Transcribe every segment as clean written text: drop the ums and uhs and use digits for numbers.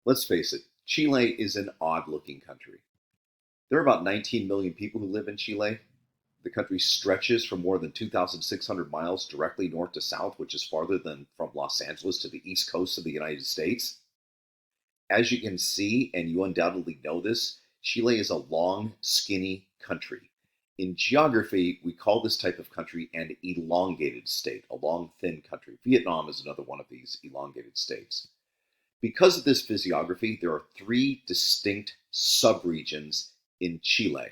Let's face it, Chile is an odd-looking country. There are about 19 million people who live in Chile. The country stretches for more than 2,600 miles directly north to south, which is farther than from Los Angeles to the east coast of the United States. As you can see, and you undoubtedly know this, Chile is a long, skinny country. In geography, we call this type of country an elongated state, a long, thin country. Vietnam is another one of these elongated states. Because of this physiography, there are three distinct subregions in Chile.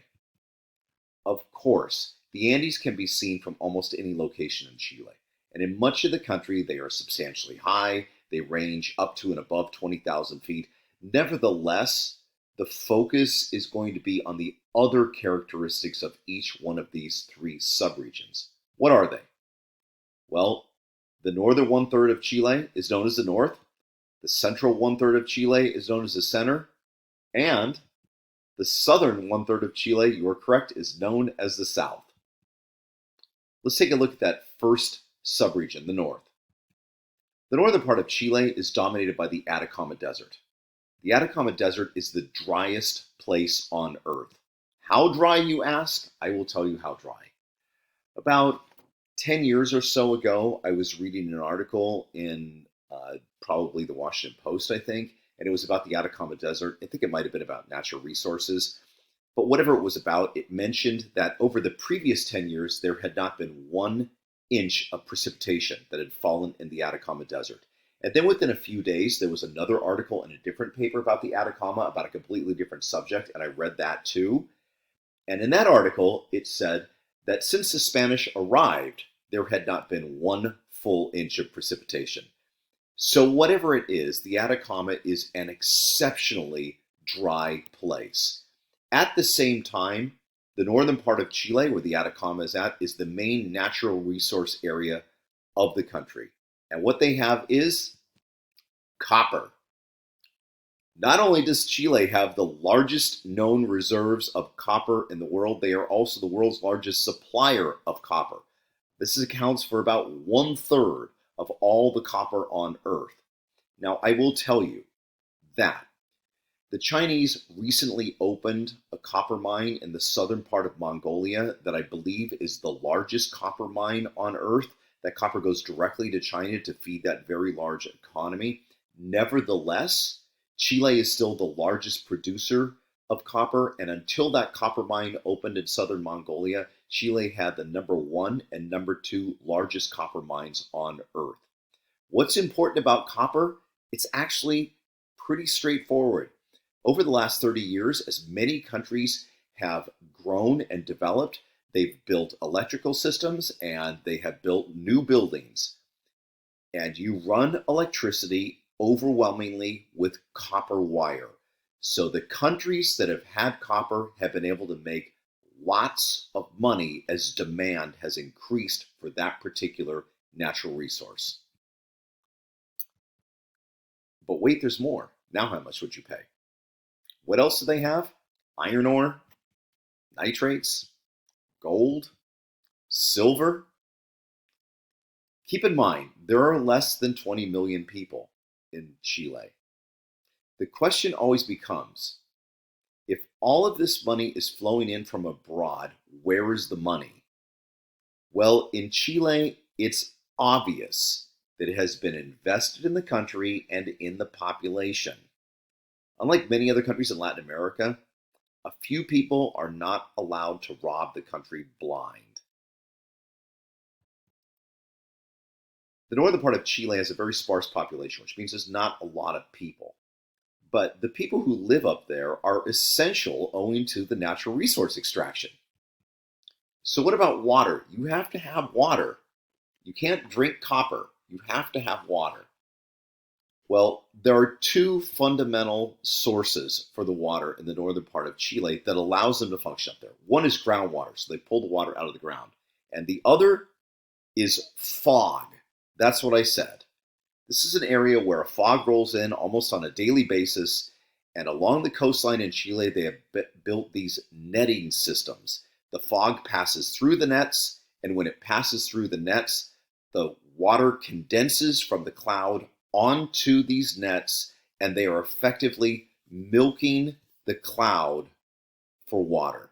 Of course, the Andes can be seen from almost any location in Chile, and in much of the country they are substantially high. They range up to and above 20,000 feet. Nevertheless, the focus is going to be on the other characteristics of each one of these three subregions. What are they? Well, the northern one-third of Chile is known as the north. The central one-third of Chile is known as the center, and the southern one-third of Chile, you are correct, is known as the south. Let's take a look at that first subregion, the north. The northern part of Chile is dominated by the Atacama Desert. The Atacama Desert is the driest place on Earth. How dry, you ask? I will tell you how dry. About 10 years or so ago, I was reading an article in probably the Washington Post, I think, and it was about the Atacama Desert. I think it might have been about natural resources. But whatever it was about, it mentioned that over the previous 10 years, there had not been 1 inch of precipitation that had fallen in the Atacama Desert. And then within a few days, there was another article in a different paper about the Atacama, about a completely different subject, and I read that too. And in that article, it said that since the Spanish arrived, there had not been 1 full inch of precipitation. So whatever it is, the Atacama is an exceptionally dry place. At the same time, the northern part of Chile, where the Atacama is at, is the main natural resource area of the country. And what they have is copper. Not only does Chile have the largest known reserves of copper in the world, they are also the world's largest supplier of copper. This accounts for about 1/3 of all the copper on Earth. Now, I will tell you that the Chinese recently opened a copper mine in the southern part of Mongolia that I believe is the largest copper mine on Earth. That copper goes directly to China to feed that very large economy. Nevertheless, Chile is still the largest producer of copper, and until that copper mine opened in southern Mongolia, Chile had the number 1 and number 2 largest copper mines on Earth. What's important about copper? It's actually pretty straightforward. Over the last 30 years, as many countries have grown and developed, they've built electrical systems and they have built new buildings. And you run electricity overwhelmingly with copper wire. So the countries that have had copper have been able to make lots of money as demand has increased for that particular natural resource. But wait, there's more. Now how much would you pay? What else do they have? Iron ore, nitrates, gold, silver. Keep in mind, there are less than 20 million people in Chile. The question always becomes, if all of this money is flowing in from abroad, where is the money? Well, in Chile, it's obvious that it has been invested in the country and in the population. Unlike many other countries in Latin America, a few people are not allowed to rob the country blind. The northern part of Chile has a very sparse population, which means there's not a lot of people. But the people who live up there are essential owing to the natural resource extraction. So what about water? You have to have water. You can't drink copper. You have to have water. Well, there are 2 fundamental sources for the water in the northern part of Chile that allows them to function up there. One is groundwater, so they pull the water out of the ground. And the other is fog. That's what I said. This is an area where a fog rolls in almost on a daily basis, and along the coastline in Chile, they have built these netting systems. The fog passes through the nets, and when it passes through the nets, the water condenses from the cloud onto these nets, and they are effectively milking the cloud for water.